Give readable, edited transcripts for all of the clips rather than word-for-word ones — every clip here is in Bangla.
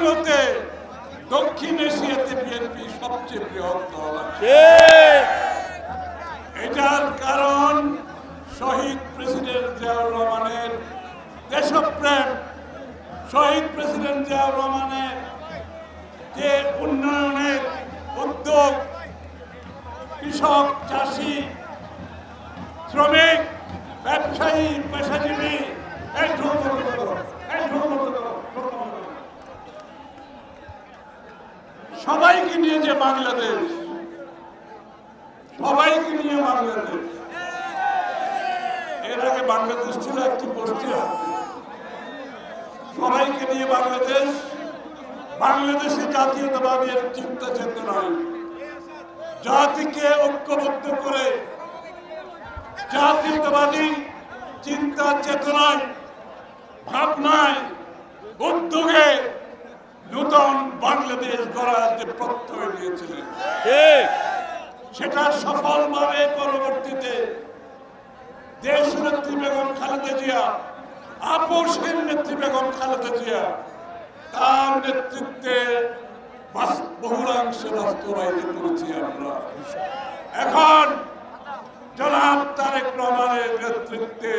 আলোতে দক্ষিণ এশিয়াতে বিএনপি সবচেয়ে বৃহৎ দল আছে। এটার কারণ শহীদ প্রেসিডেন্ট জিয়াউর রহমানের দেশপ্রেম, শহীদ প্রেসিডেন্ট জিয়াউর রহমানের যে উন্নয়নের উদ্যোগ, কৃষক, চাষি, শ্রমিক, ব্যবসায়ী, পেশাজীবী, সবাইকে নিয়ে যে বাংলাদেশ, সবাইকে নিয়ে বাংলাদেশ। এর আগে বাংলাদেশ ছিল একটি বস্তি, সবাইকে নিয়ে বাংলাদেশ। বাংলাদেশে জাতীয়তাবাদের চিন্তা চেতনায় জাতিকে ঐক্যবদ্ধ করে জাতীয়তাবাদী চিন্তা চেতনায়, ভাবনায়, উদ্যোগে নতুন বাংলাদেশ গড়ার যে প্রত্যয় নিয়েছিলেন, সেটা সফলভাবে পরবর্তীতে দেশনেত্রী বেগম খালেদা জিয়া, আপসের নেত্রী বেগম খালেদা জিয়া তার নেতৃত্বে বহুলাংশে বাস্তবায়িত করেছি আমরা। এখন জনাব তারেক রহমানের নেতৃত্বে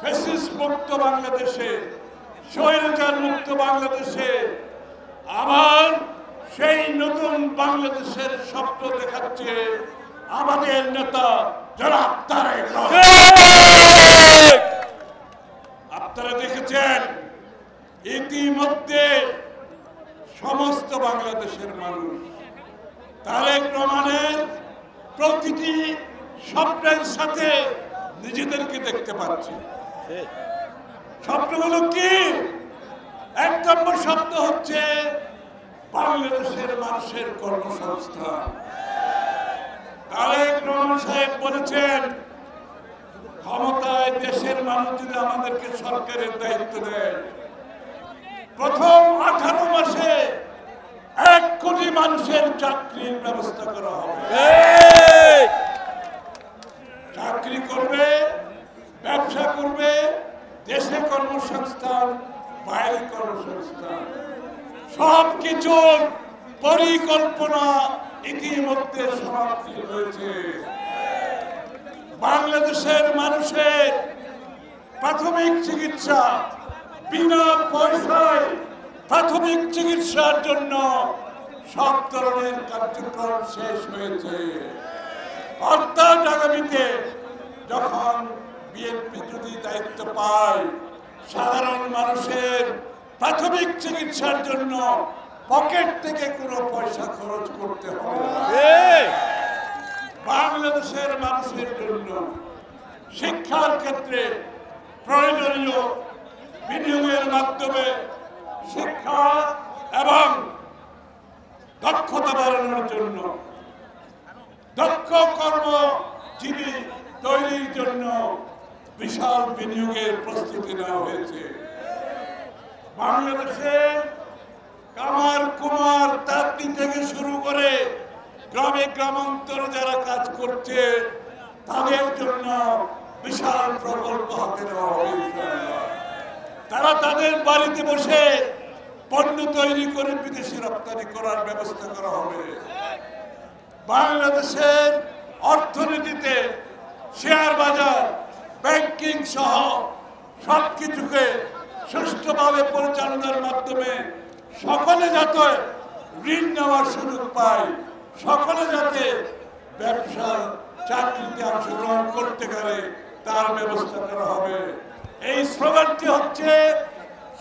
ফ্যাসিস্ট মুক্ত বাংলাদেশে, স্বৈরাচার মুক্ত বাংলাদেশে আবার সেই নতুন বাংলাদেশের স্বপ্ন দেখাচ্ছে আমাদের নেতা জনাব তারেক রহমান। আপনারা দেখেছেন ইতিমধ্যে সমস্ত বাংলাদেশের মানুষ তারেক রহমানের প্রতিটি স্বপ্নের সাথে নিজেদেরকে দেখতে পাচ্ছে। স্বপ্নগুলো কি? এক নম্বর স্বপ্ন হচ্ছে বাংলাদেশের মানুষের কর্মসংস্থান। তারেক রহমান সাহেব বলেছেন, ক্ষমতায় দেশের মানুষ যদি আমাদেরকে সরকারের দায়িত্ব দেয়, প্রথম 18 মাসে 1 কোটি মানুষের চাকরির ব্যবস্থা করা হবে। চাকরি করবে, ব্যবসা করবে, দেশে কর্মসংস্থান, বাইরে কর্মসংস্থান, সবকিছুর পরিকল্পনা ইতিমধ্যে সমাপ্তি হয়েছে। বাংলাদেশের মানুষের প্রাথমিক চিকিৎসা, বিনা পয়সায় প্রাথমিক চিকিৎসার জন্য সব ধরনের কার্যক্রম শেষ হয়েছে। অর্থাৎ আগামীতে যখন বিএনপি যদি দায়িত্ব পায়, সাধারণ মানুষের প্রাথমিক চিকিৎসার জন্য পকেট থেকে কোনো পয়সা খরচ করতে হবে না। বাংলাদেশের মানুষের জন্য শিক্ষার ক্ষেত্রে প্রয়োজনীয় বিনিয়োগের মাধ্যমে শিক্ষা এবং দক্ষতা বাড়ানোর জন্য, দক্ষ কর্মজীবী তৈরির জন্য বিশাল বিনিয়োগের প্রস্তুতি নেওয়া হয়েছে। বাংলাদেশে কামার, কুমার, তাঁতি থেকে শুরু করে গ্রামে গ্রামান্তরে যারা কাজ করছে তাদের জন্য বিশাল প্রকল্প হাতে নেওয়া হয়েছে। তারা তাদের বাড়িতে বসে পণ্য তৈরি করে বিদেশে রপ্তানি করার ব্যবস্থা করা হবে। বাংলাদেশের অর্থনীতিতে শেয়ার বাজার, ব্যাংকিং সহ সবকিছুকে সুষ্ঠুভাবে পরিচালনার মাধ্যমে সকলে যাতে ঋণ নেওয়ার সুযোগ পায়, সকলে যাতে ব্যবসা, চাকরিতে অংশগ্রহণ করতে পারে তার ব্যবস্থা করা হবে। এই স্লোগানটি হচ্ছে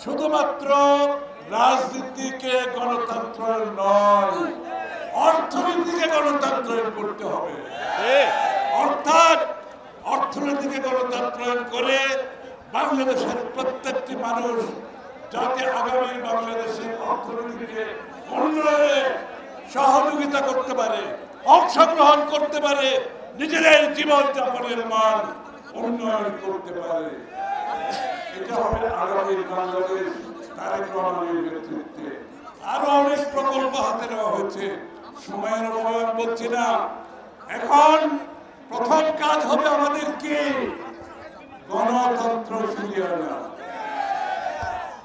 শুধুমাত্র রাজনীতিকে গণতন্ত্রের নয়, অর্থনীতিকে গণতন্ত্রায়ন করতে হবে। অর্থাৎ অর্থনীতিকে গণতন্ত্রায়ন করে বাংলাদেশের প্রত্যেকটি মানুষ যাতে আগামী বাংলাদেশের অর্থনীতিকে উন্নয়নে সহযোগিতা করতে পারে, অংশগ্রহণ করতে পারে, নিজেদের জীবনযাপনের মান উন্নয়ন করতে পারে। এটা হবে আগামী বাংলাদেশ তারেক রহমানের নেতৃত্বে। আরো অনেক প্রকল্প হাতে নেওয়া হয়েছে, সময়ের অভাবে বলছি না। এখন প্রথম কাজ হবে আমাদের কি? গণতন্ত্র ফিরিয়ে আনা।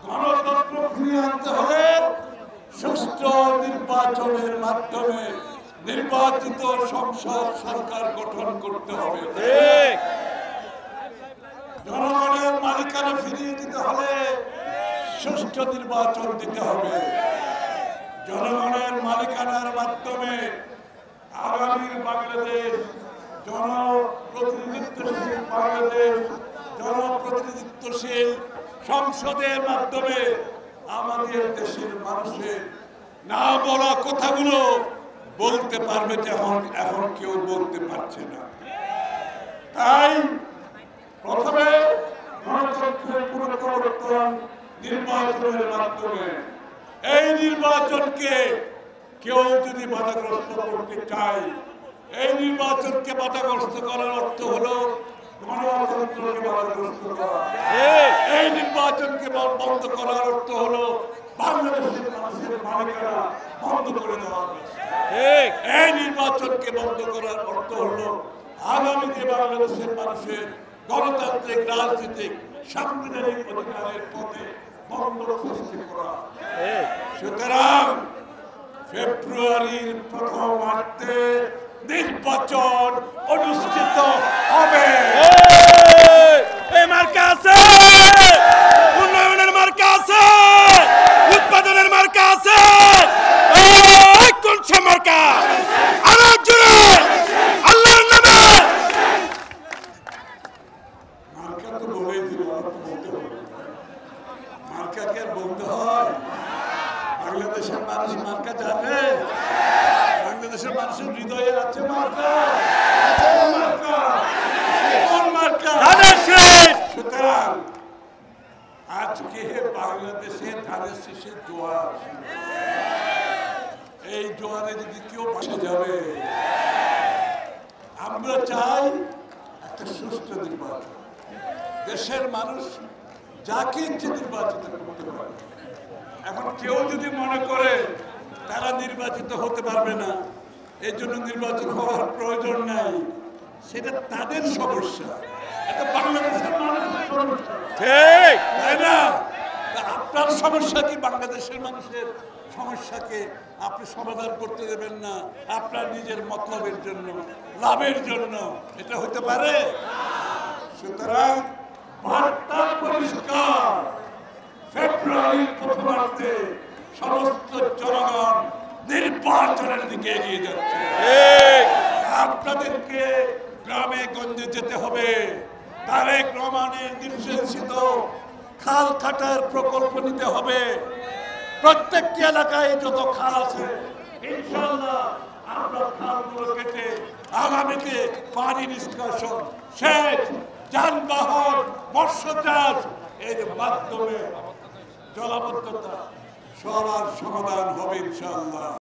গণতন্ত্র ফিরিয়ে আনতে হলে নির্বাচনের মাধ্যমে নির্বাচিত সংসদ সরকার গঠন করতে হবে। জনগণের মালিকানা ফিরিয়ে দিতে হলে সুষ্ঠু নির্বাচন দিতে হবে। জনগণের মালিকানার মাধ্যমে আগামীর বাংলাদেশ জনপ্রতিনিধিত্বশীল বাংলাদেশ, জনপ্রতিনিধিত্বশীল সংসদের মাধ্যমে আমাদের দেশের মানুষের না বলা কথাগুলো বলতে পারবে, যেমন এখন কেউ বলতে পারছে না। তাই প্রথমে গণতন্ত্রের পুনঃপ্রবর্তন নির্বাচনের মাধ্যমে, এই নির্বাচনকে কেউ যদি বাধাগ্রস্ত করতে চায়, এই নির্বাচনকে বাধাগ্রস্ত করার অর্থ হলো গণতন্ত্রকে বাধাগ্রস্ত করা। এই নির্বাচনকে বন্ধ করার অর্থ হলো বাংলাদেশের মানুষের মালিকানা বন্ধ করে দেওয়া। এই নির্বাচনকে বন্ধ করার অর্থ হলো আগামীতে বাংলাদেশের মানুষের গণতান্ত্রিক রাজনীতিক সাংবিধানিক অধিকারের পথে বন্ধ সৃষ্টি করা। সুতরাং ফেব্রুয়ারির প্রথমার্ধে নির্বাচন অনুষ্ঠিত হবে। মার্কা আছে, উন্নয়নের মার্কা আছে, উৎপাদনের মার্কা আছে, কোন সে মার্কা? আরো জোরে আল্লাহর নামে। মার্কা তো বলেই দিল, বলতে হবে। মার্কা কে বলতে হয়? বাংলাদেশের মানুষ মার্কা জানে? বাংলাদেশের মানুষের হৃদয়ে আছে মার্কা। সুতরাং আজকে বাংলাদেশে ধানের শীষের জোয়ার, এই জোয়ারে যদি কেউ বসে যাবে, আমরা চাই একটা সুষ্ঠু নির্বাচন। দেশের মানুষ যাকে ইচ্ছে নির্বাচিত করতে পারে। এখন কেউ যদি মনে করে তারা নির্বাচিত হতে পারবে না, এই জন্য নির্বাচন হওয়ার প্রয়োজন নাই, সেটা তাদের সমস্যা। এটা বাংলাদেশের মানুষের সমস্যা, ঠিক তাই না? আপনার সমস্যা কি বাংলাদেশের মানুষের সমস্যাকে আপনি সমাধান করতে দেবেন না আপনার নিজের মতলবের জন্য, লাভের জন্য? এটা হতে পারে? সুতরাং বার্তা পরিষ্কার, ফেব্রুয়ারির প্রথমার্ধে সমস্ত জনগণ নির্বাচনের দিকে এগিয়ে যাচ্ছে। আপনাদেরকে গ্রামে গঞ্জে যেতে হবে। তারেক রহমানের নির্দেশিত খাল কাটার প্রকল্প নিতে হবে। প্রত্যেকটি এলাকায় যত খাল আছে ইনশাআল্লাহ আমরা খালগুলো কেটে আগামীতে পানি নিষ্কাশন, সেচ, যানবাহন, মৎস্য চাষ এর মাধ্যমে জলাবদ্ধতা সবার সমাধান হবে ইনশাআল্লাহ।